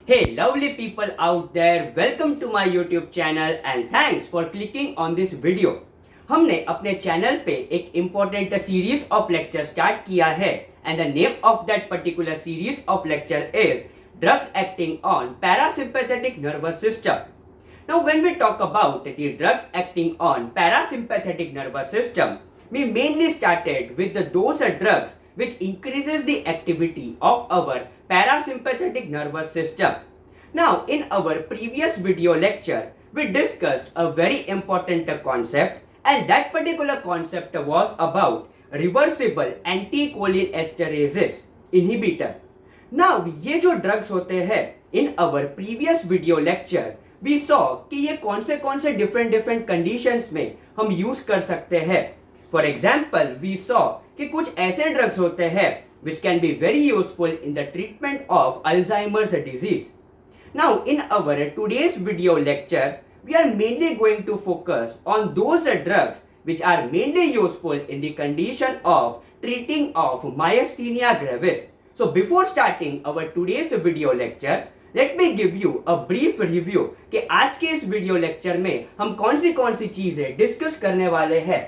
Hey lovely people out there, welcome to my YouTube channel and thanks for clicking on this video. हमने अपने channel पे एक important series of lecture start किया है and the name of that particular series of lecture is drugs acting on parasympathetic nervous system. Now when we talk about the drugs acting on parasympathetic nervous system, we mainly started with those drugs which increases the activity of our parasympathetic nervous system. Now in our previous video lecture, we discussed a very important concept and that particular concept was about reversible anticholinesterase inhibitor. Now ये जो drugs होते हैं in our previous video lecture we saw कि ये कौन से different conditions में हम use कर सकते हैं. For example, we saw कि कुछ ऐसे drugs होते हैं which can be very useful in the treatment of Alzheimer's disease. Now in our today's video lecture, we are mainly going to focus on those drugs which are mainly useful in the condition of treating of myasthenia gravis. So before starting our today's video lecture, let me give you a brief review कि आज के इस video lecture में हम कौन सी चीजें discuss करने वाले हैं.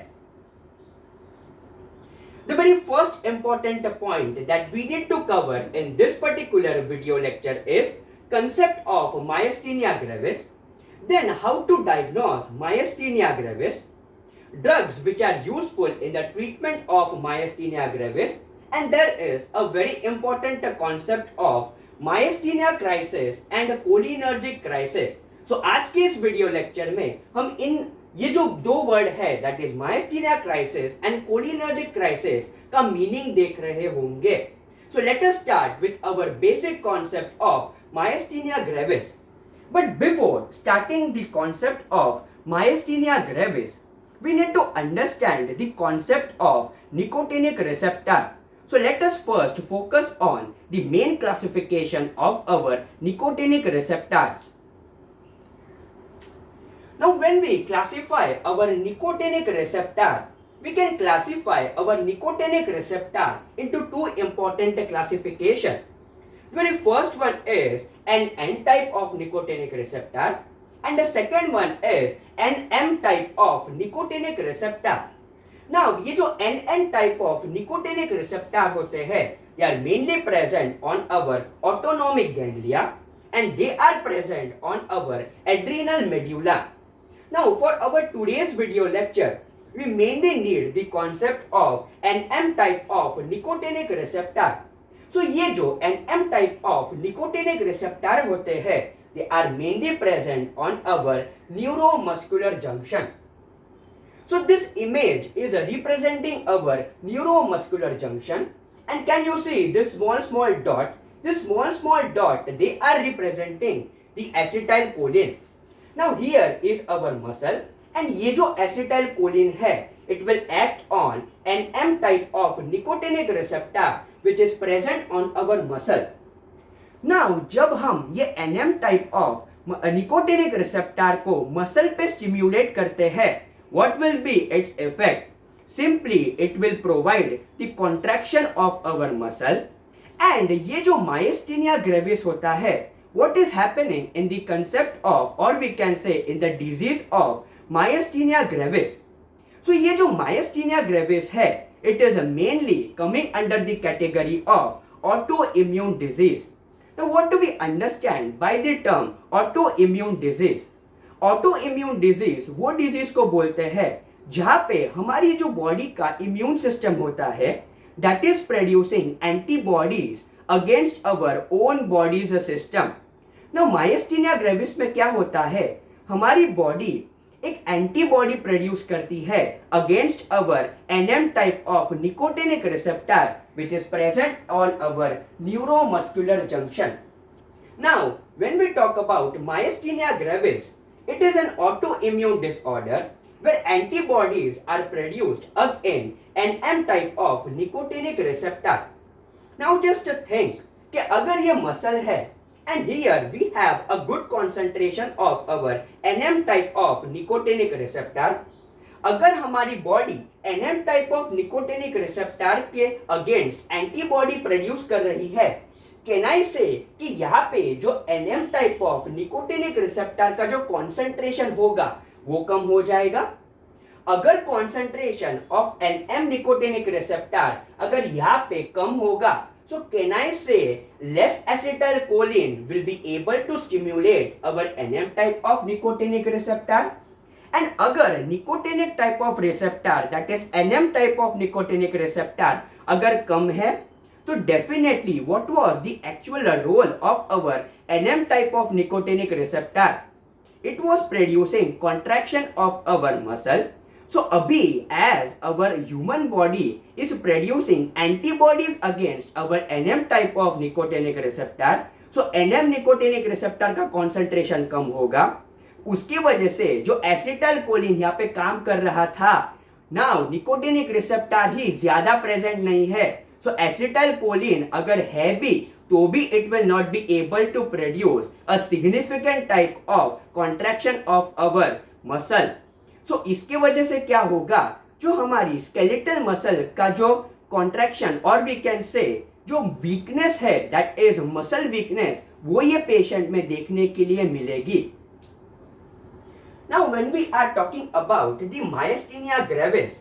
The very first important point that we need to cover in this particular video lecture is concept of myasthenia gravis, then how to diagnose myasthenia gravis, drugs which are useful in the treatment of myasthenia gravis, and there is a very important concept of myasthenia crisis and cholinergic crisis. So आज के इस video lecture में हम इन ये जो दो word है that is myasthenia crisis and cholinergic crisis का मीनिंग देख रहे होंगे. So let us start with our basic concept of myasthenia gravis. But before starting the concept of myasthenia gravis, we need to understand the concept of nicotinic receptor. So let us first focus on the main classification of our nicotinic receptors. Now when we classify our nicotinic receptor, we can classify our nicotinic receptor into two important classifications. The very first one is an N type of nicotinic receptor and the second one is an M type of nicotinic receptor. Now ये जो N type of nicotinic receptor होते हैं they are mainly present on our autonomic ganglia and they are present on our adrenal medulla. Now for our today's video lecture we mainly need the concept of an M type of nicotinic receptor. So ये जो NM type of nicotinic receptor होते हैं they are mainly present on our neuromuscular junction. So this image is representing our neuromuscular junction and can you see this small dot? This small dot they are representing the acetylcholine. Now here is our muscle and ये जो acetylcholine है it will act on an M type of nicotinic receptor which is present on our muscle. Now जब हम ये NM type of nicotinic receptor को muscle पे stimulate करते हैं, what will be its effect? Simply it will provide the contraction of our muscle and ये जो myasthenia gravis होता है, what is happening in the concept of or we can say in the disease of myasthenia gravis. So ये जो myasthenia gravis है it is mainly coming under the category of autoimmune disease. Now what do we understand by the term autoimmune disease? Autoimmune disease वो disease को बोलते हैं जहाँ पे हमारी जो बॉडी का इम्यून सिस्टम होता है that is producing antibodies against our own body's system. Now myasthenia gravis में क्या होता है हमारी बॉडी एक एंटीबॉडी प्रोड्यूस करती है against our NM type of nicotinic receptor which is present on our neuromuscular junction. Now when we talk about myasthenia gravis, it is an autoimmune disorder where antibodies are produced against an M type of nicotinic receptor. Now just think कि अगर ये muscle है and here we have a good concentration of our NM type of nicotinic receptor. अगर हमारी body NM type of nicotinic receptor के against antibody produce कर रही है कैन आई से कि यहाँ पे जो NM type of nicotinic receptor का जो कॉन्सेंट्रेशन होगा वो कम हो जाएगा? अगर concentration of NM nicotinic receptor अगर यहाँ पे कम होगा, so can I say less acetylcholine will be able to stimulate our NM type of nicotinic receptor? And अगर nicotinic type of receptor, that is NM type of nicotinic receptor अगर कम है, तो definitely what was the actual role of our NM type of nicotinic receptor? It was producing contraction of our muscle. So अभी as our human body is producing antibodies against our NM type of nicotinic receptor, so NM nicotinic receptor का concentration कम होगा, उसकी वजह से जो acetyl choline यहाँ पे काम कर रहा था, नाउ निकोटिनिक रिसेप्टर ही ज्यादा प्रेजेंट नहीं है, सो एसिटाइल कोलिन अगर है भी तो भी it will not be able to produce a significant type of contraction of our muscle. So इसके वजह से क्या होगा, जो हमारी स्केलेटल मसल का जो कॉन्ट्रैक्शन और वी कैन से जो वीकनेस है, दैट इज मसल वीकनेस, वो ये पेशेंट में देखने के लिए मिलेगी। Now when we are talking about the myasthenia gravis,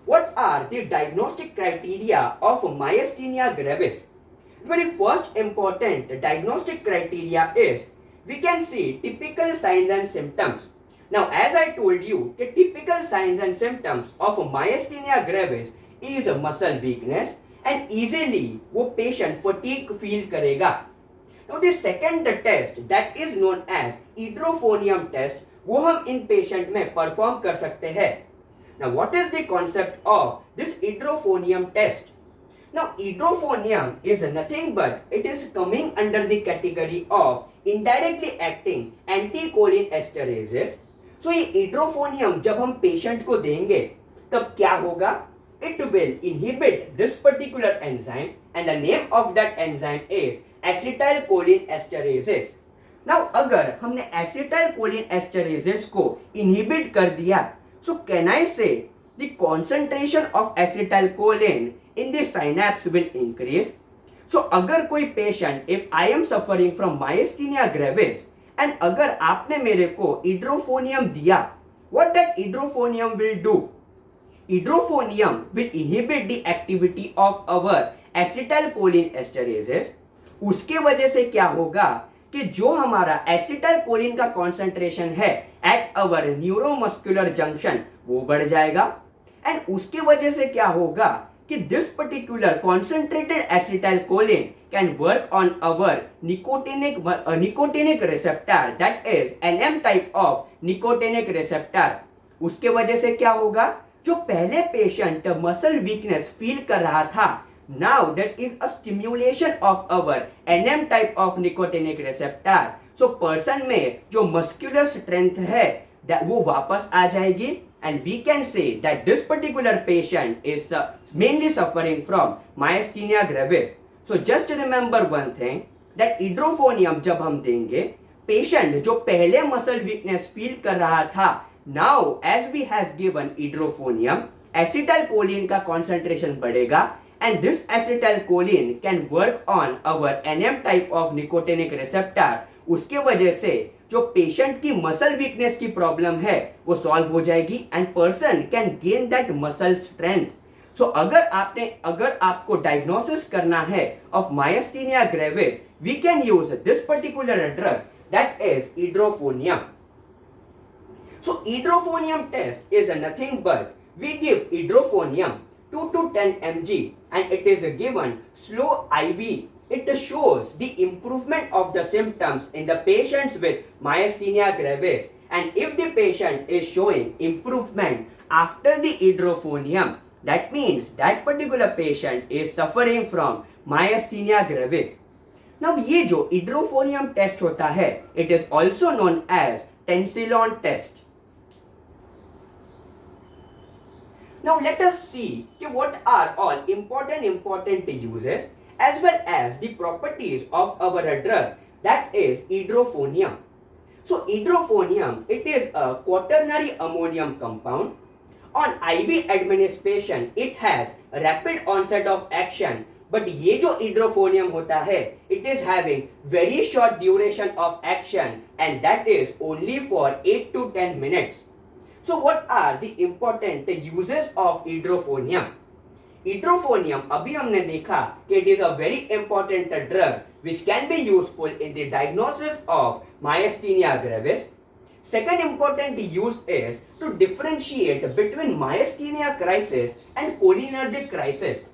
what are the diagnostic criteria of myasthenia gravis? The very first important diagnostic criteria is we can see typical signs and symptoms. Now as I told you, the typical signs and symptoms of myasthenia gravis is muscle weakness and easily वो patient fatigue feel करेगा। Now the second test that is known as hydrophonium test, वो हम इन patient में perform कर सकते हैं। Now what is the concept of this hydrophonium test? Now hydrophonium is nothing but it is coming under the category of indirectly acting anticholinesterase। So ये hydrophonium जब हम patient को देंगे तब क्या होगा, it will inhibit this particular enzyme and the name of that enzyme is acetylcholinesterase। Now अगर हमने एसिटाइलकोलिन को इनहिबिट कर दिया, सो can I say the concentration of acetylcholine in the synapse will increase. So अगर कोई patient, if I am suffering from myasthenia gravis and अगर आपने मेरे को हाइड्रोफोनियम दिया, what that edrophonium will do, edrophonium will inhibit the activity of our acetylcholine. उसके वजह से क्या होगा कि जो हमारा एसिटाइलकोलिन का कॉन्सेंट्रेशन है एट अवर न्यूरोमस्कुलर जंक्शन वो बढ़ जाएगा एंड उसके वजह से क्या होगा कि this particular concentrated acetylcholine can work on our nicotinic receptor, that is NM type of nicotinic receptor. उसके वजह से क्या होगा, जो पहले पेशेंट मसल वीकनेस फील कर रहा था, now that is a stimulation of our NM type of nicotinic receptor, so person में जो muscular strength है that वो वापस आ जाएगी and we can say that this particular patient is mainly suffering from myasthenia gravis। so just remember one thing that hydrophonium जब हम देंगे, patient जो पहले muscle weakness feel कर रहा था, now as we have given hydrophonium, acetylcholine का concentration बढ़ेगा and this acetylcholine can work on our NM type of nicotinic receptor। उसके वजह से जो पेशेंट की मसल वीकनेस की प्रॉब्लम है वो सॉल्व हो जाएगी and person can gain that muscle strength. So अगर आपको डायग्नोसिस करना है of myasthenia gravis, we can use this particular drug that is edrophonium. So edrophonium test is nothing but we give edrophonium 2 to 10 mg and it is given slow IV. It shows the improvement of the symptoms in the patients with myasthenia gravis, and if the patient is showing improvement after the hydrophonium, that means that particular patient is suffering from myasthenia gravis। Now ये जो hydrophonium test होता है, it is also known as tensilon test। Now let us see what are all important uses as well as the properties of our drug that is hydrophonium। So hydrophonium, it is a quaternary ammonium compound। On IV administration it has rapid onset of action, but ये जो hydrophonium होता है it is having very short duration of action and that is only for 8 to 10 minutes. So what are the important uses of hydrophonium? Hydrophonium अभी हमने देखा कि it is a very important drug which can be useful in the diagnosis of myasthenia gravis. Second important use is to differentiate between myasthenia crisis and cholinergic crisis.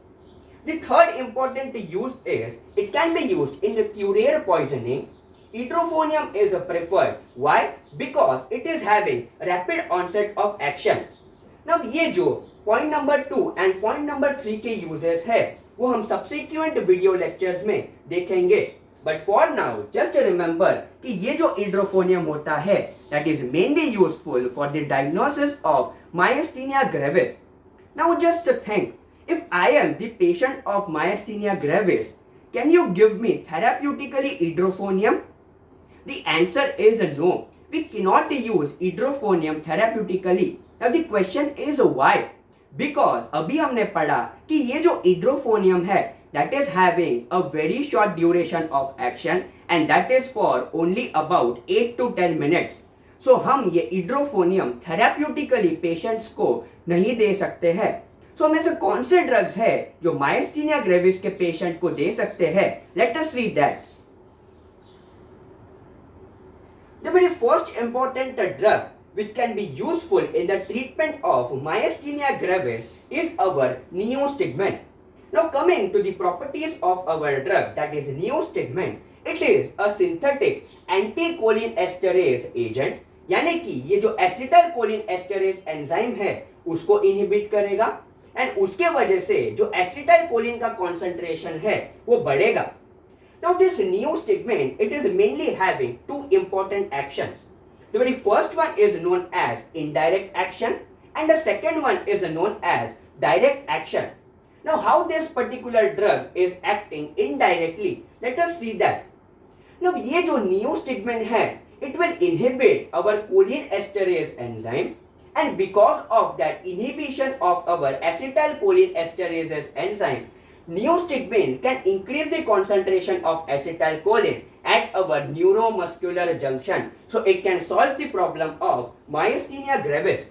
The third important use is it can be used in the curare poisoning. Hydrophonium is preferred. Why? Because it is having rapid onset of action. Now ये जो point number 2 and point number 3 के uses है वो हम subsequent video lectures में देखेंगे. But for now just remember कि ये जो हाइड्रोफोनियम होता है that is mainly useful for the diagnosis of myasthenia gravis. Now just think, if I am the patient of myasthenia gravis, can you give me therapeutically edrophonium? The answer is no. We cannot use hydrophonium therapeutically. Now the question is why? Because अभी हमने पढ़ा कि ये जो hydrophonium है that is having a very short duration of action and that is for only about 8 to 10 minutes. So हम ये hydrophonium therapeutically patients को नहीं दे सकते हैं. So हमें से कौन से ड्रग्स है जो myasthenia gravis के पेशेंट को दे सकते हैं? Let us see that. The very first important drug which can be useful in the treatment of myasthenia gravis is our neostigmine. Now coming to the properties of our drug, that is neostigmine, it is a synthetic anticholinesterase agent. यानी कि ये जो acetylcholinesterase enzyme है उसको inhibit करेगा and उसके वजह से जो एसिटाइलकोलिन का कॉन्सेंट्रेशन है वो बढ़ेगा. Now this neostigmine, it is mainly having two important actions. The very first one is known as indirect action and the second one is known as direct action. Now how this particular drug is acting indirectly, let us see that. Now ये जो neostigmine है, it will inhibit our cholinesterase enzyme and because of that inhibition of our acetylcholinesterase enzyme, neostigmine can increase the concentration of acetylcholine at our neuromuscular junction, so it can solve the problem of myasthenia gravis.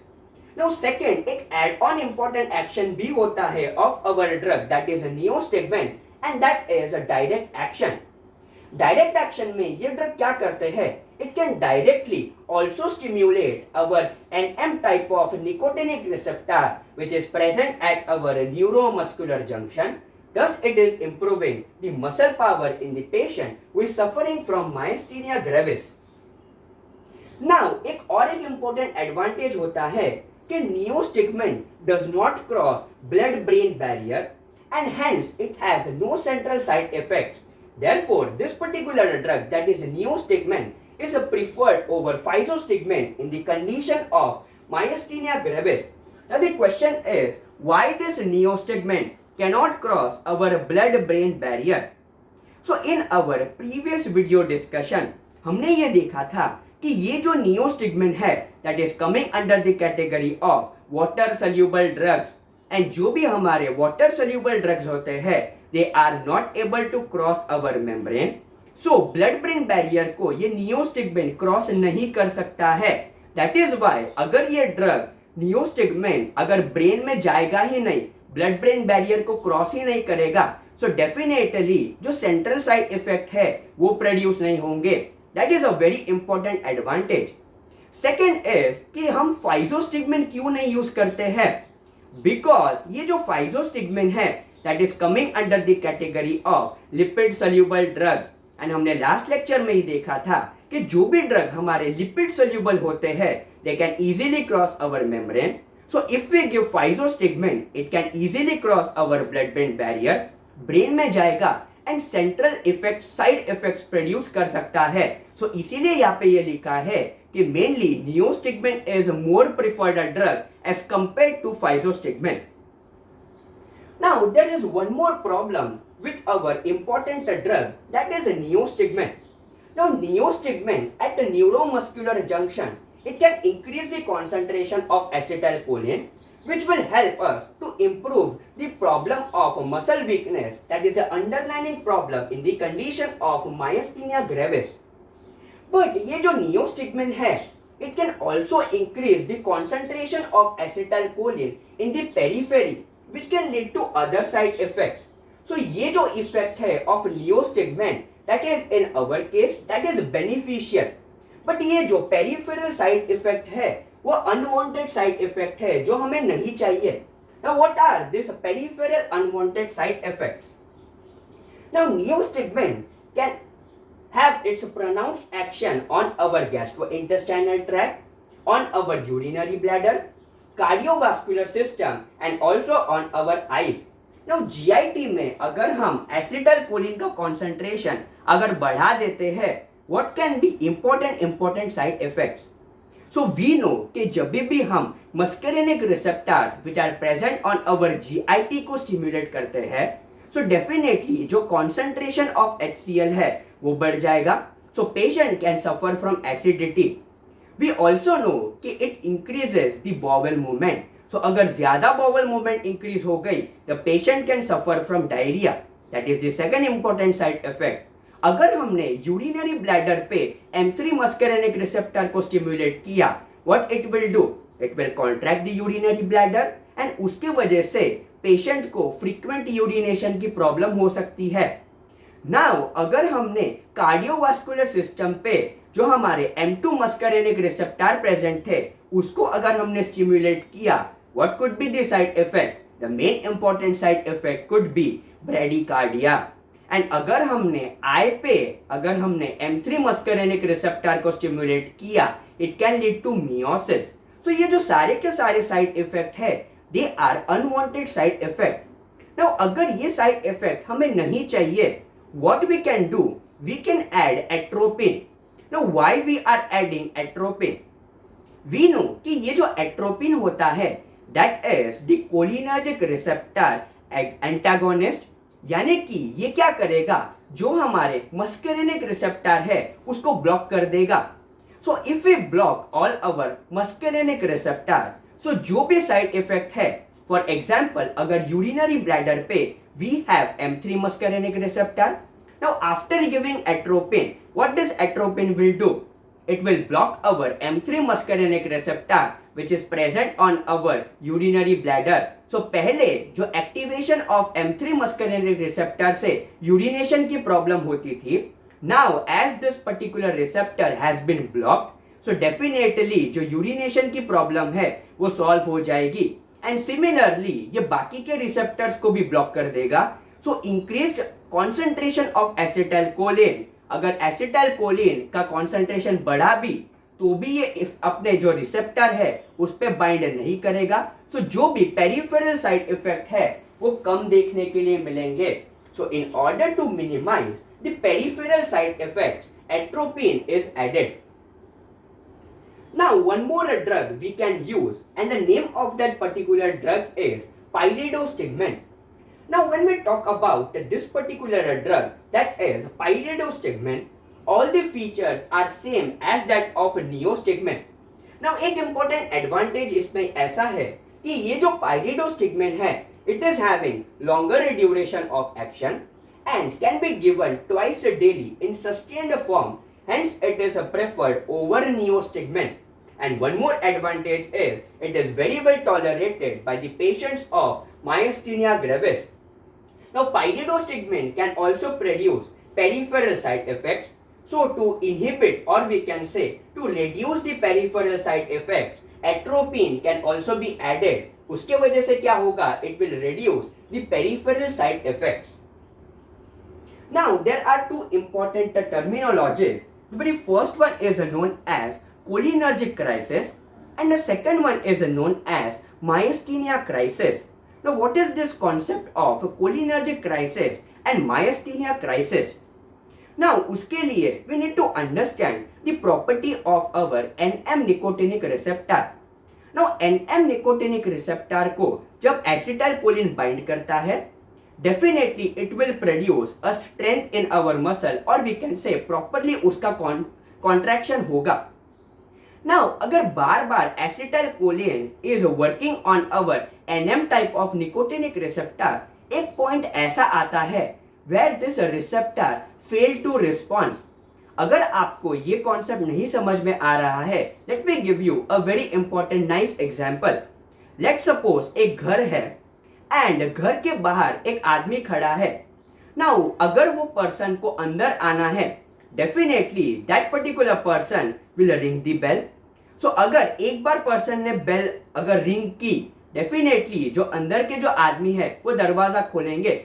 Now second, एक add-on important action भी होता है of our drug that is neostigmine and that is a direct action. Direct action में ये drug क्या करते हैं? It can directly also stimulate our NM type of nicotinic receptor which is present at our neuromuscular junction. Thus, it is improving the muscle power in the patient who is suffering from myasthenia gravis. Now, एक और एक important advantage होता है कि neostigmine does not cross blood-brain barrier and hence it has no central side effects. Therefore, this particular drug that is neostigmine is preferred over physostigmine in the condition of myasthenia gravis. Now, the question is why this neostigmine cannot cross our blood-brain barrier. So in our previous video discussion, हमने ये देखा था कि ये जो neostigmine है that is coming under the category of water soluble drugs and जो भी हमारे water soluble drugs होते हैं they are not able to cross our membrane. So blood-brain barrier को ये neostigmine cross नहीं कर सकता है. That is why अगर ये drug neostigmine अगर brain में जाएगा ही नहीं, ब्लड ब्रेन बैरियर को क्रॉस ही नहीं करेगा, सो डेफिनेटली जो सेंट्रल साइड इफेक्ट है वो प्रोड्यूस नहीं होंगे. That is a very important advantage. Second is कि हम फाइजोस्टिग्मिन क्यों नहीं यूज करते हैं? बिकॉज ये जो फाइजोस्टिग्मिन है that is coming under the category of lipid soluble drug and हमने लास्ट लेक्चर में ही देखा था कि जो भी ड्रग हमारे लिपिड सोल्यूबल होते हैं they can easily cross our membrane. So if we give physostigmine, it can easily cross our blood-brain barrier, brain में जाएगा and central effects, side effects produce कर सकता है. So इसीलिए यहाँ पे ये लिखा है कि mainly neostigmine is more preferred drug as compared to physostigmine. Now there is one more problem with our important drug that is neostigmine. Now neostigmine at the neuromuscular junction, it can increase the concentration of acetylcholine. which will help us to improve the problem of muscle weakness, that is the underlying problem in the condition of myasthenia gravis. But ये जो neostigmine है, it can also increase the concentration of acetylcholine in the periphery, which can lead to other side effects. So ये जो effect है of neostigmine, that is in our case that is beneficial. But ये जो peripheral side effect है, वो unwanted side effect है जो हमें नहीं चाहिए. Now what are these peripheral unwanted side effects? Now neostigmine can have its pronounced action on our gastrointestinal tract, on our urinary bladder, cardiovascular system and also on our eyes. Now GIT में अगर हम acetylcholine का concentration अगर बढ़ा देते हैं, what can be important side effects? So we know कि जब भी हम muscarinic receptors which are present on our GIT को stimulate करते हैं, so definitely जो concentration of HCl है वो बढ़ जाएगा. So patient can suffer from acidity. We also know कि it increases the bowel movement. So अगर ज़्यादा bowel movement increase हो गई, the patient can suffer from diarrhea. That is the second important side effect. अगर हमने urinary bladder पे M3 muscarinic receptor को stimulate किया, what it will do? It will contract the urinary bladder and उसके वजह से patient को frequent urination की problem हो सकती है. Now अगर हमने cardiovascular system पे जो हमारे M2 muscarinic receptor present थे, उसको अगर हमने stimulate किया, what could be the side effect? The main important side effect could be bradycardia. And अगर हमने आई पे अगर हमने M3 muscarinic receptor को स्टिमुलेट किया, it can lead to miosis. So ये जो सारे के सारे साइड इफेक्ट है, they are unwanted side effect. Now अगर ये साइड इफेक्ट हमें नहीं चाहिए, what we can do? We can add atropine. Now why we are adding atropine? We know कि ये जो एट्रोपिन होता है, that is the cholinergic receptor antagonist. यानी कि ये क्या करेगा? जो हमारे मस्करिनिक रिसेप्टर है उसको ब्लॉक कर देगा. So if we block all our muscarinic receptor, so जो भी साइड इफेक्ट है, फॉर एग्जांपल अगर यूरिनरी ब्लैडर पे we have M3 muscarinic receptor. Now after giving atropine, what does atropine will do? It will block our M3 muscarinic receptor which is present on our urinary bladder. So पहले जो activation of M3 muscarinic receptor से urination की problem होती थी, now as this particular receptor has been blocked, so definitely जो urination की problem है वो सॉल्व हो जाएगी. एंड सिमिलरली ये बाकी के रिसेप्टर्स को भी ब्लॉक कर देगा. सो इंक्रीज्ड कॉन्सेंट्रेशन ऑफ एसिटाइलकोलिन, अगर एसिटाइलकोलिन का कॉन्सेंट्रेशन बढ़ा भी तो भी ये अपने जो रिसेप्टर है उस पे बाइंड नहीं करेगा. सो जो भी पेरिफेरल साइड इफेक्ट है वो कम देखने के लिए मिलेंगे. So in order to minimise the peripheral side effects, atropine is added. Now one more drug we can use and the name of that particular drug is pyridostigmine. Now when we talk about this particular drug, that is pyridostigmine, all the features are same as that of neostigmine. Now एक important advantage इसमें ऐसा है कि ये जो pyridostigmine है, it is having longer duration of action and can be given twice daily in sustained form. Hence it is preferred over neostigmine. And one more advantage is it is very well tolerated by the patients of myasthenia gravis. Now pyridostigmine can also produce peripheral side effects. So to inhibit, or we can say to reduce the peripheral side effects, atropine can also be added. उसके वजह से क्या होगा? It will reduce the peripheral side effects. Now there are two important terminologies. The very first one is known as cholinergic crisis and the second one is known as myasthenia crisis. Now what is this concept of cholinergic crisis and myasthenia crisis? Now उसके लिए we need to understand the property of our NM-nicotinic receptor. Now NM-nicotinic receptor को जब acetylcholine bind करता है, definitely it will produce a strength in our muscle, or we can say properly उसका contraction होगा. Now अगर बार बार acetylcholine is working on our NM type of nicotinic receptor, एक पॉइंट ऐसा आता है where this receptor fail to response. अगर आपको ये कॉन्सेप्ट नहीं समझ में आ रहा है, let me give you a very important nice example. Let suppose एक घर है एंड घर के बाहर एक आदमी खड़ा है। नाउ अगर वो पर्सन को अंदर आना है, definitely that particular person will ring the bell. So अगर एक बार पर्सन ने बेल अगर रिंग की, डेफिनेटली जो अंदर के जो आदमी है वो दरवाजा खोलेंगे।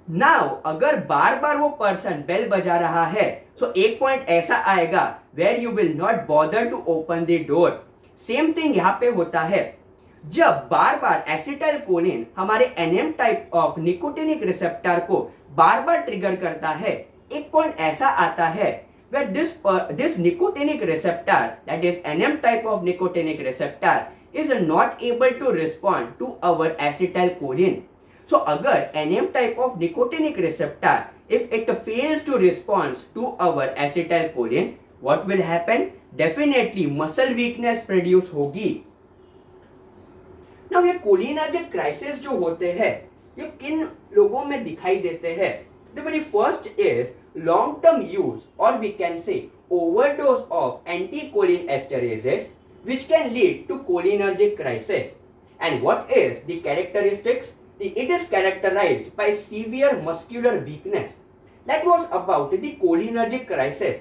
नाउ अगर बार बार वो पर्सन बेल बजा रहा है, सो एक पॉइंट ऐसा आएगा where you will not bother to open the door. Same thing यहाँ पे होता है, जब बार बार एसिटाइलकोलिन हमारे NM type of nicotinic receptor को बार बार ट्रिगर करता है, एक पॉइंट ऐसा आता है where this nicotinic receptor, that is NM type of nicotinic receptor, is not able to respond to our acetylcholine. So अगर NM type of nicotinic receptor, if it fails to respond to our acetylcholine, what will happen? Definitely muscle weakness produce होगी। Now ये cholinergic crisis जो होते हैं, ये किन लोगों में दिखाई देते हैं? The very first is long-term use, or we can say overdose of anticholinesterases, which can lead to cholinergic crisis. And what is the characteristics? It is characterized by severe muscular weakness. That was about the cholinergic crisis.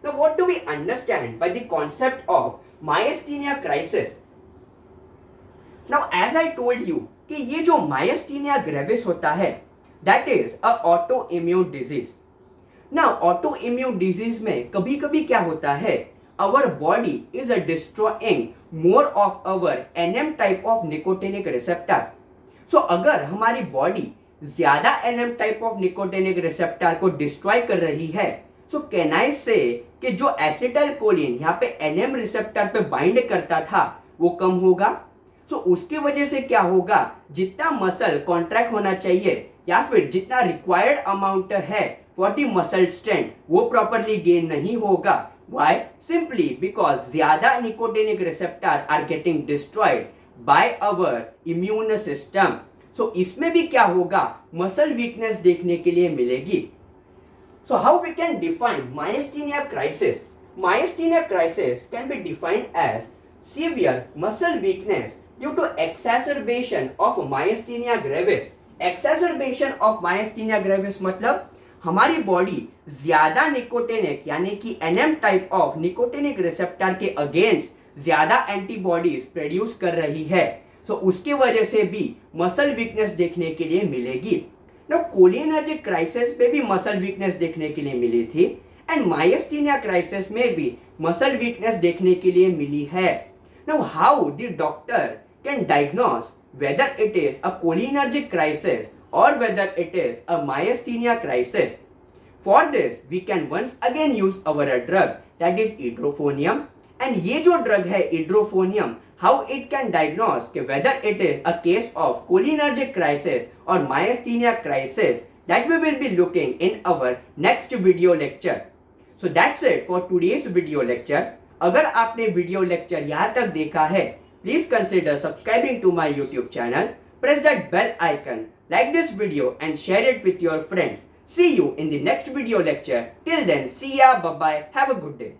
Now what do we understand by the concept of myasthenia crisis? Now as I told you कि ये जो myasthenia gravis होता है, that is a autoimmune disease. Now autoimmune disease में कभी कभी क्या होता है, our body is destroying more of our NM type of nicotinic receptor. So अगर हमारी बॉडी ज्यादा NM type of nicotinic receptor को डिस्ट्रॉय कर रही है, so can I say कि जो एसिटाइलकोलिन यहाँ पे NM रिसेप्टर पे बाइंड करता था वो कम होगा। सो उसकी वजह से क्या होगा, जितना मसल कॉन्ट्रैक्ट होना चाहिए या फिर जितना रिक्वायर्ड अमाउंट है फॉर द मसल स्ट्रेंथ वो प्रॉपरली गेन नहीं होगा। व्हाई? सिंपली बिकॉज ज्यादा nicotinic receptor are getting destroyed by our immune system. So इसमें भी क्या होगा, मसल वीकनेस देखने के लिए मिलेगी। So how we can define myasthenia crisis? Myasthenia crisis can be defined as severe muscle weakness due to exacerbation of myasthenia gravis. Exacerbation of myasthenia gravis मतलब हमारी बॉडी ज्यादा निकोटिनिक यानी कि NM type of nicotinic receptor के against ज्यादा antibodies produce कर रही है। सो उसके वजह से भी मसल वीकनेस देखने के लिए मिलेगी। ना कोलिनर्जिक क्राइसिस में भी मसल वीकनेस देखने के लिए मिली थी एंड मायस्थीनिया क्राइसिस में भी मसल वीकनेस देखने के लिए मिली है। Now how the doctor can diagnose whether it is a cholinergic crisis or whether it is a myasthenia crisis? For this, we can once again use our drug, that is idrophonium. And ये जो drug है idrophonium, how it can diagnose कि whether it is a case of cholinergic crisis or myasthenia crisis, that we will be looking in our next video lecture. So that's it for today's video lecture. अगर आपने video lecture यहाँ तक देखा है, please consider subscribing to my YouTube channel. Press that bell icon, like this video and share it with your friends. See you in the next video lecture. Till then, see ya, bye bye, have a good day.